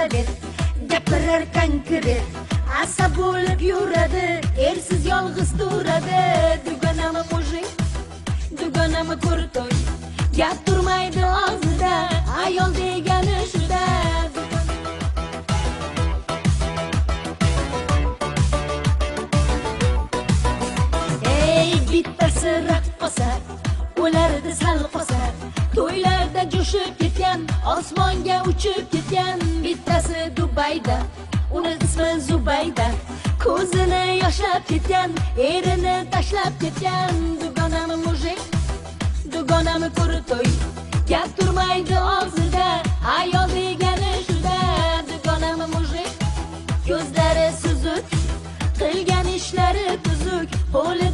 sovet, gapirar konkret, asab bo'lib yuradi, ersiz yolg'iz turadi. Dugonami mujik, dugonami kurtoy, gap turmaydi og'zida, ayol degani shuda. Bittasi raqqosa, ularda sal qosa, to'ylarda jo'shib ketgan, osmonga uchib ketgan. Bittasi Dubayda, uni ismi Zubayda, ko'zini yoshlab ketgan, erini tashlab ketgan. Dugonami mujik, dugonami kurtoy, gap turmaydi og'zida, ayol degani shuda. Dugonami mujik, ko'zlari suzuk, qilgan ishlari tuzuk, qo'li